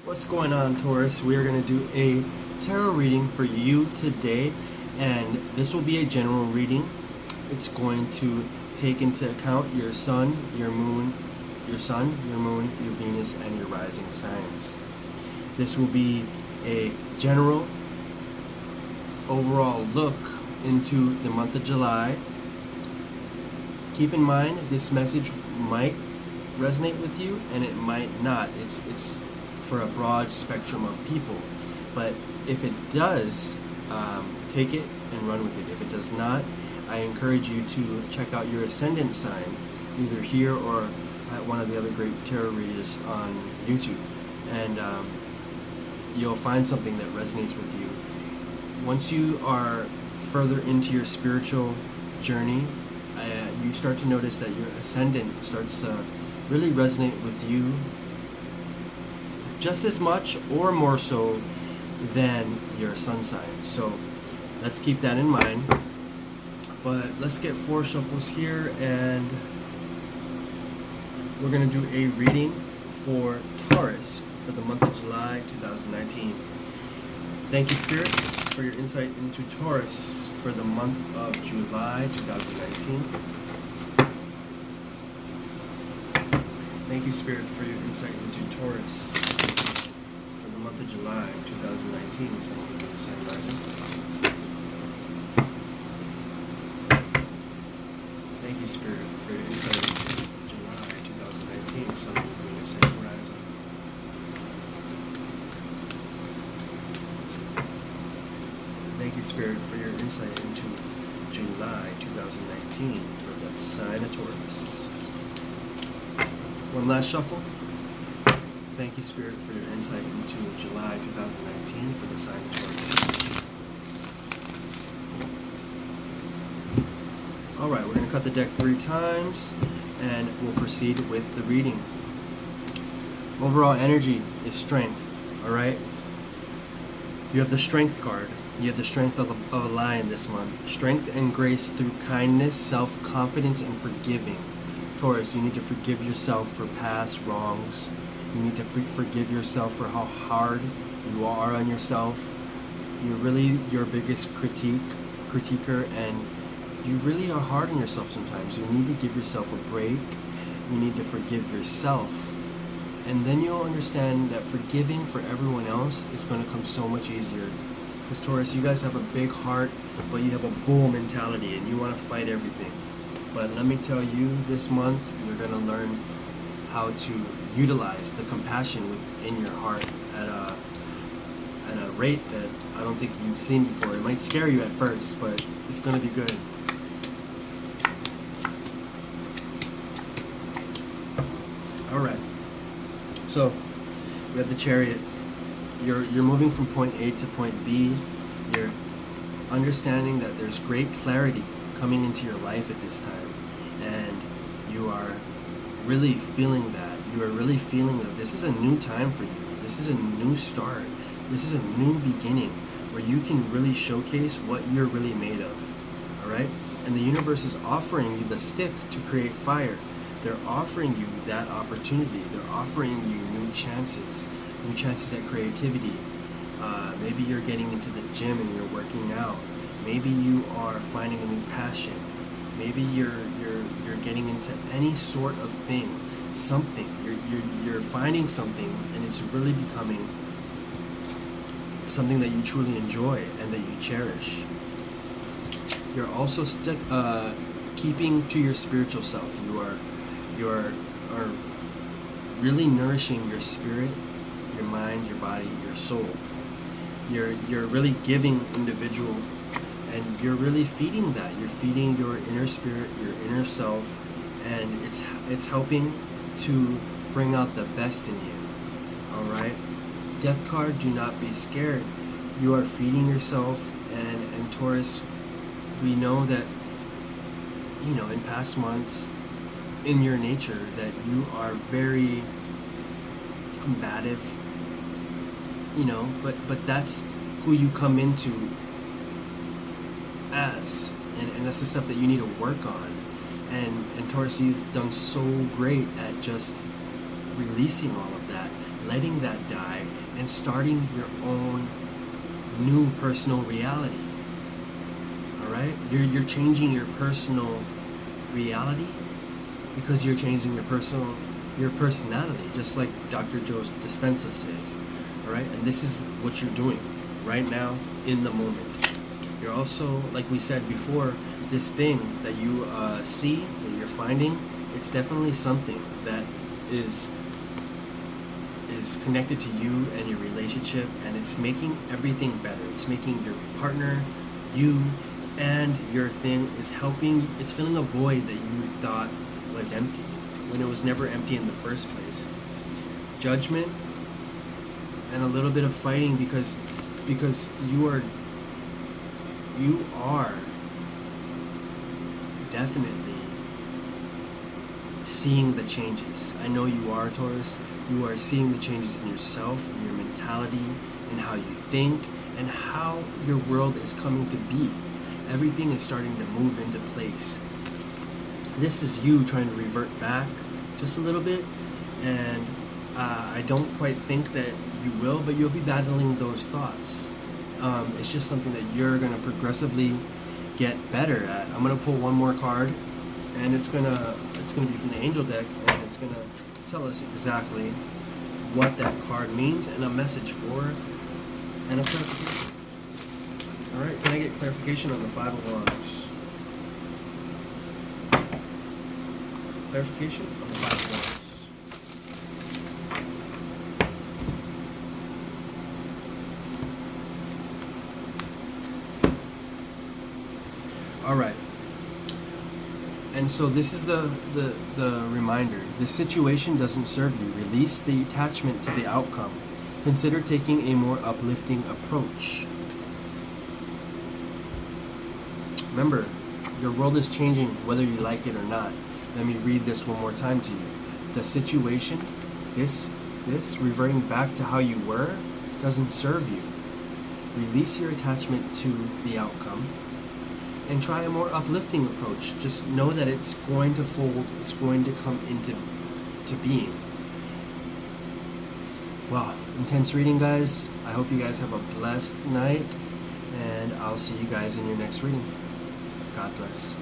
What's going on, Taurus? We are going to do a tarot reading for you today, and this will be a general reading. It's going to take into account your sun, your moon, your Venus, and your rising signs. This will be a general overall look into the month of July. Keep in mind, this message might resonate with you and it might not. It's for a broad spectrum of people, but if it does, take it and run with it. If it does not, I encourage you to check out your ascendant sign, either here or at one of the other great tarot readers on YouTube, and you'll find something that resonates with you. Once you are further into your spiritual journey, you start to notice that your ascendant starts to really resonate with you just as much or more so than your sun sign. So let's keep that in mind. But let's get 4 shuffles here, and we're going to do a reading for Taurus for the month of July 2019. Thank you, Spirit, for your insight into Taurus for the month of July 2019. Thank you, Spirit, for your insight into Taurus for the month of July 2019. Sun, Moon, Venus, and Rising. Thank you, Spirit, for your insight into July 2019. Sun, Moon, Venus, and Rising. Thank you, Spirit, for your insight into July 2019 for the sign of Taurus. One last shuffle. Thank you, Spirit, for your insight into July 2019 for the sign of Taurus. Alright, we're going to cut the deck 3 times and we'll proceed with the reading. Overall energy is strength, alright? You have the strength card. You have the strength of a lion this month. Strength and grace through kindness, self-confidence, and forgiving. Taurus, you need to forgive yourself for past wrongs. You need to forgive yourself for how hard you are on yourself. You're really your biggest critiquer, and you really are hard on yourself sometimes. You need to give yourself a break. You need to forgive yourself. And then you'll understand that forgiving for everyone else is going to come so much easier. Because Taurus, you guys have a big heart, but you have a bull mentality and you want to fight everything. But let me tell you, this month you're going to learn how to utilize the compassion within your heart at a rate that I don't think you've seen before. It might scare you at first, but it's going to be good. Alright, so we have the Chariot. You're moving from point A to point B. You're understanding that there's great clarity coming into your life at this time, and you are really feeling that. You are really feeling that this is a new time for you. This is a new start. This is a new beginning where you can really showcase what you're really made of. Alright? And the universe is offering you the stick to create fire. They're offering you that opportunity. They're offering you new chances at creativity. Maybe you're getting into the gym and you're working out. Maybe you are finding a new passion. Maybe you're getting into any sort of thing, something. You're finding something, and it's really becoming something that you truly enjoy and that you cherish. You're also keeping to your spiritual self. You are really nourishing your spirit, your mind, your body, your soul. You're really giving individual, and you're really feeding that. You're feeding your inner spirit, your inner self, and it's helping to bring out the best in you. Alright? Death card, do not be scared. You are feeding yourself, and Taurus, we know that, in past months, in your nature, that you are very combative, but that's who you come into as, and that's the stuff that you need to work on. And Taurus, you've done so great at just releasing all of that. letting that die, and starting your own new personal reality. All right? You're changing your personal reality because you're changing your personality, just like Dr. Joe Dispenza says. All right? And this is what you're doing right now in the moment. You're also, like we said before, this thing that you see, that you're finding, it's definitely something that is connected to you and your relationship, and it's making everything better. It's making your partner, you, and your thing is helping. It's filling a void that you thought was empty when it was never empty in the first place. Judgment and a little bit of fighting because you are definitely seeing the changes. I know you are, Taurus. You are seeing the changes in yourself, in your mentality, in how you think, and how your world is coming to be. Everything is starting to move into place. This is you trying to revert back just a little bit, and I don't quite think that you will, but you'll be battling those thoughts. It's just something that you're going to progressively get better at. I'm going to pull one more card, and it's going to be from the angel deck, and it's going to tell us exactly what that card means and a message for and a clarification. All right, can I get clarification on the Five of Wands? Clarification on the Five of Wands. All right. And so this is the reminder. This situation doesn't serve you. Release the attachment to the outcome. Consider taking a more uplifting approach. Remember, your world is changing whether you like it or not. Let me read this one more time to you. The situation, this reverting back to how you were, doesn't serve you. Release your attachment to the outcome and try a more uplifting approach. Just know that it's going to fold, it's going to come into being. Wow, intense reading, guys. I hope you guys have a blessed night, and I'll see you guys in your next reading. God bless.